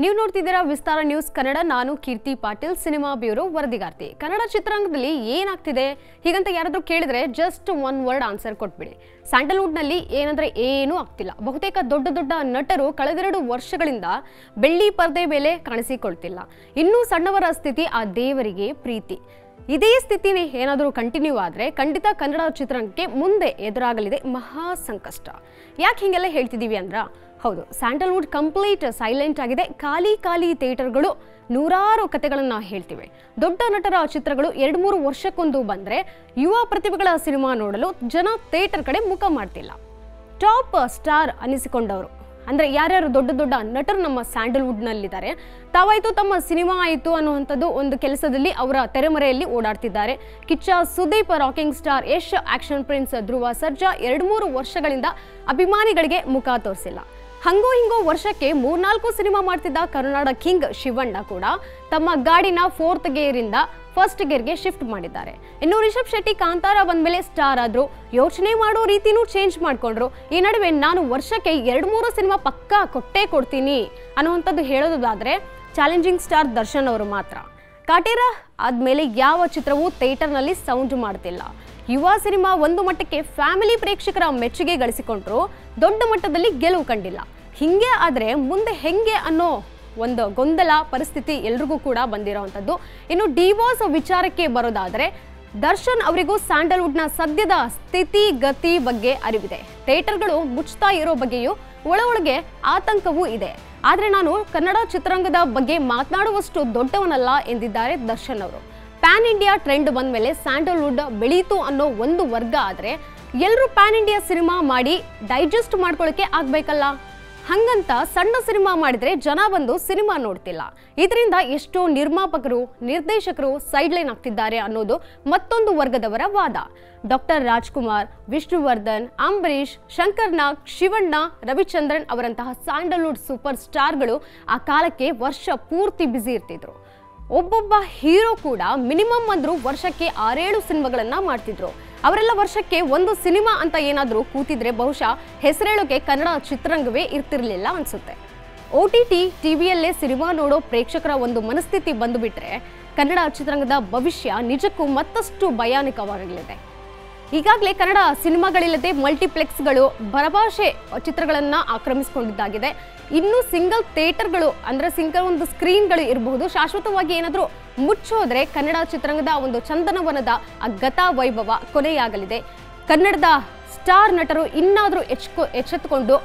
ನೀವು ನೋಡ್ತಿದ್ದೀರಾ ವಿಸ್ತಾರ ನ್ಯೂಸ್ ಕನ್ನಡ. ನಾನು ಕೀರ್ತಿ ಪಾಟೀಲ್, ಸಿನಿಮಾ ಬ್ಯೂರೋ ವರದಿಗಾರ್ತಿ. ಕನ್ನಡ ಚಿತ್ರರಂಗದಲ್ಲಿ ಏನಾಗ್ತಿದೆ ಹೀಗಂತ ಯಾರಾದರೂ ಕೇಳಿದ್ರೆ ಜಸ್ಟ್ ಒನ್ ವರ್ಡ್ ಆನ್ಸರ್ ಕೊಟ್ಬಿಡಿ. ಸ್ಯಾಂಡಲ್ವುಡ್ನಲ್ಲಿ ಏನಂದ್ರೆ ಏನೂ ಆಗ್ತಿಲ್ಲ. ಬಹುತೇಕ ದೊಡ್ಡ ದೊಡ್ಡ ನಟರು ಕಳೆದೆರಡು ವರ್ಷಗಳಿಂದ ಬೆಳ್ಳಿ ಪರದೆ ಮೇಲೆ ಕಾಣಿಸಿಕೊಳ್ತಿಲ್ಲ. ಇನ್ನೂ ಸಣ್ಣವರ ಸ್ಥಿತಿ ಆ ದೇವರಿಗೆ ಪ್ರೀತಿ. ಇದೇ ಸ್ಥಿತಿನೇ ಏನಾದರೂ ಕಂಟಿನ್ಯೂ ಆದರೆ ಖಂಡಿತ ಕನ್ನಡ ಚಿತ್ರರಂಗಕ್ಕೆ ಮುಂದೆ ಎದುರಾಗಲಿದೆ ಮಹಾ ಸಂಕಷ್ಟ. ಯಾಕೆ ಹೀಗೆಲ್ಲ ಹೇಳ್ತಿದ್ದೀವಿ ಅಂದ್ರೆ ಹೌದು, ಸ್ಯಾಂಡಲ್ವುಡ್ ಕಂಪ್ಲೀಟ್ ಸೈಲೆಂಟ್ ಆಗಿದೆ. ಖಾಲಿ ಥಿಯೇಟರ್ಗಳು ನೂರಾರು ಕಥೆಗಳನ್ನು ಹೇಳ್ತಿವೆ. ದೊಡ್ಡ ನಟರ ಚಿತ್ರಗಳು 2-3 ವರ್ಷಕ್ಕೊಂದು ಬಂದರೆ ಯುವ ಪ್ರತಿಭೆಗಳ ಸಿನಿಮಾ ನೋಡಲು ಜನ ಥಿಯೇಟರ್ ಕಡೆ ಮುಖ ಮಾಡ್ತಿಲ್ಲ. ಟಾಪ್ ಸ್ಟಾರ್ ಅನಿಸಿಕೊಂಡವರು ಅಂದರೆ ಯಾರ್ಯಾರು ದೊಡ್ಡ ದೊಡ್ಡ ನಟರು ನಮ್ಮ ಸ್ಯಾಂಡಲ್ವುಡ್ನಲ್ಲಿದ್ದಾರೆ, ತಾವಾಯಿತು ತಮ್ಮ ಸಿನಿಮಾ ಆಯಿತು ಅನ್ನುವಂಥದ್ದು ಒಂದು ಕೆಲಸದಲ್ಲಿ ಅವರ ತೆರೆಮರೆಯಲ್ಲಿ ಓಡಾಡ್ತಿದ್ದಾರೆ. Kichcha Sudeep, rocking star Yash, action prince Dhruva Sarja 2-3 ವರ್ಷಗಳಿಂದ ಅಭಿಮಾನಿಗಳಿಗೆ ಮುಖ ತೋರಿಸಿಲ್ಲ. ಹಂಗೋ ಹಿಂಗೋ ವರ್ಷಕ್ಕೆ 3-4 ಸಿನಿಮಾ ಮಾಡ್ತಿದ್ದ ಕರುನಾಡ ಕಿಂಗ್ ಶಿವಣ್ಣ ಕೂಡ ತಮ್ಮ ಗಾಡಿನ 4th ಗೇರಿಂದ 1st ಗೇರ್ಗೆ ಶಿಫ್ಟ್ ಮಾಡಿದ್ದಾರೆ. ಇನ್ನು ರಿಷಬ್ ಶೆಟ್ಟಿ ಕಾಂತಾರ ಬಂದ್ಮೇಲೆ ಸ್ಟಾರ್ ಆದ್ರು, ಯೋಚನೆ ಮಾಡೋ ರೀತಿನೂ ಚೇಂಜ್ ಮಾಡ್ಕೊಂಡ್ರು. ಈ ನಡುವೆ ನಾನು ವರ್ಷಕ್ಕೆ 2-3 ಸಿನಿಮಾ ಪಕ್ಕಾ ಕೊಡ್ತೀನಿ ಅನ್ನುವಂಥದ್ದು ಹೇಳೋದಾದ್ರೆ ಚಾಲೆಂಜಿಂಗ್ ಸ್ಟಾರ್ ದರ್ಶನ್ ಅವರು ಮಾತ್ರ. ಕಾಟೇರ ಆದ್ಮೇಲೆ ಯಾವ ಚಿತ್ರವೂ ಥಿಯೇಟರ್ನಲ್ಲಿ ಸೌಂಡ್ ಮಾಡ್ತಿಲ್ಲ. ಯುವ ಸಿನಿಮಾ ಒಂದು ಮಟ್ಟಕ್ಕೆ ಫ್ಯಾಮಿಲಿ ಪ್ರೇಕ್ಷಕರ ಮೆಚ್ಚುಗೆ ಗಳಿಸಿಕೊಂಡ್ರು, ದೊಡ್ಡ ಮಟ್ಟದಲ್ಲಿ ಗೆಲುವು ಕಂಡಿಲ್ಲ. ಹಿಂಗೆ ಆದರೆ ಮುಂದೆ ಹೆಂಗೆ ಅನ್ನೋ ಒಂದು ಗೊಂದಲ ಪರಿಸ್ಥಿತಿ ಎಲ್ರಿಗೂ ಕೂಡ ಬಂದಿರೋವಂಥದ್ದು. ಇನ್ನು ಡಿವೋರ್ಸ್ ವಿಚಾರಕ್ಕೆ ಬರೋದಾದರೆ ದರ್ಶನ್ ಅವರಿಗೂ ಸ್ಯಾಂಡಲ್ವುಡ್ನ ಸದ್ಯದ ಸ್ಥಿತಿಗತಿ ಬಗ್ಗೆ ಅರಿವಿದೆ. ಥಿಯೇಟರ್ಗಳು ಮುಚ್ತಾ ಇರೋ ಬಗ್ಗೆಯೂ ಒಳಗೆ ಆತಂಕವೂ ಇದೆ. ಆದರೆ ನಾನು ಕನ್ನಡ ಚಿತ್ರರಂಗದ ಬಗ್ಗೆ ಮಾತನಾಡುವಷ್ಟು ದೊಡ್ಡವನಲ್ಲ ಎಂದಿದ್ದಾರೆ ದರ್ಶನ್ ಅವರು. ಪ್ಯಾನ್ ಇಂಡಿಯಾ ಟ್ರೆಂಡ್ ಬಂದ ಮೇಲೆ ಸ್ಯಾಂಡಲ್ವುಡ್ ಬೆಳೀತು ಅನ್ನೋ ಒಂದು ವರ್ಗ ಆದರೆ ಎಲ್ಲರೂ ಪ್ಯಾನ್ ಇಂಡಿಯಾ ಸಿನಿಮಾ ಮಾಡಿ ಡೈಜೆಸ್ಟ್ ಮಾಡ್ಕೊಳ್ಳೋಕೆ ಆಗ್ಬೇಕಲ್ಲ. ಹಂಗಂತ ಸಣ್ಣ ಸಿನಿಮಾ ಮಾಡಿದ್ರೆ ಜನ ಬಂದು ಸಿನಿಮಾ ನೋಡ್ತಿಲ್ಲ. ಇದರಿಂದ ಎಷ್ಟೋ ನಿರ್ಮಾಪಕರು, ನಿರ್ದೇಶಕರು ಸೈಡ್ ಲೈನ್ ಆಗ್ತಿದ್ದಾರೆ ಅನ್ನೋದು ಮತ್ತೊಂದು ವರ್ಗದವರ ವಾದ. ಡಾಕ್ಟರ್ ರಾಜ್ಕುಮಾರ್, ವಿಷ್ಣುವರ್ಧನ್, ಅಂಬರೀಶ್, ಶಂಕರ್ ನಾಗ್, ಶಿವಣ್ಣ, ರವಿಚಂದ್ರನ್ ಅವರಂತಹ ಸ್ಯಾಂಡಲ್ವುಡ್ ಸೂಪರ್ ಸ್ಟಾರ್ಗಳು ಆ ಕಾಲಕ್ಕೆ ವರ್ಷ ಪೂರ್ತಿ ಬ್ಯುಸಿ ಇರ್ತಿದ್ರು. ಒಬ್ಬೊಬ್ಬ ಹೀರೋ ಕೂಡ ಮಿನಿಮಮ್ ಅಂದ್ರೂ ವರ್ಷಕ್ಕೆ 6-7 ಸಿನಿಮಾಗಳನ್ನ ಮಾಡ್ತಿದ್ರು. ಅವರೆಲ್ಲ ವರ್ಷಕ್ಕೆ ಒಂದು ಸಿನಿಮಾ ಅಂತ ಏನಾದರೂ ಕೂತಿದ್ರೆ ಬಹುಶಃ ಹೆಸರೇಳೋಕೆ ಕನ್ನಡ ಚಿತ್ರರಂಗವೇ ಇರ್ತಿರ್ಲಿಲ್ಲ ಅನ್ಸುತ್ತೆ. OTT ಟಿವಿಯಲ್ಲೇ ಸಿನಿಮಾ ನೋಡೋ ಪ್ರೇಕ್ಷಕರ ಒಂದು ಮನಸ್ಥಿತಿ ಬಂದುಬಿಟ್ರೆ ಕನ್ನಡ ಚಿತ್ರರಂಗದ ಭವಿಷ್ಯ ನಿಜಕ್ಕೂ ಮತ್ತಷ್ಟು ಭಯಾನಕವಾಗಲಿದೆ. ಈಗಾಗಲೇ ಕನ್ನಡ ಸಿನಿಮಾಗಳಿಲ್ಲದೆ ಮಲ್ಟಿಪ್ಲೆಕ್ಸ್ಗಳು ಭರಭಾಷೆ ಚಿತ್ರಗಳನ್ನು ಆಕ್ರಮಿಸಿಕೊಂಡಿದ್ದಾಗಿದೆ. ಇನ್ನು ಸಿಂಗಲ್ ಥಿಯೇಟರ್ಗಳು ಅಂದರೆ ಸಿಂಗಲ್ ಒಂದು ಸ್ಕ್ರೀನ್ಗಳು ಇರಬಹುದು. ಶಾಶ್ವತವಾಗಿ ಏನಾದರೂ ಮುಚ್ಚೋದ್ರೆ ಕನ್ನಡ ಚಿತ್ರರಂಗದ ಒಂದು ಚಂದನವನದ ಆ ಗತಾ ವೈಭವ ಕೊನೆಯಾಗಲಿದೆ. ಕನ್ನಡದ ಸ್ಟಾರ್ ನಟರು ಇನ್ನಾದರೂ ಎಚ್ಚೆತ್ತುಕೊಂಡು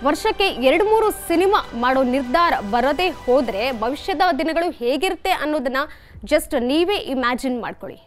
ವರ್ಷಕ್ಕೆ 2-3 ಸಿನಿಮಾ ಮಾಡೋ ನಿರ್ಧಾರ ಬರದೇ ಹೋದರೆ ಭವಿಷ್ಯದ ದಿನಗಳು ಹೇಗಿರುತ್ತೆ ಅನ್ನೋದನ್ನ ಜಸ್ಟ್ ನೀವೇ ಇಮ್ಯಾಜಿನ್ ಮಾಡ್ಕೊಳ್ಳಿ.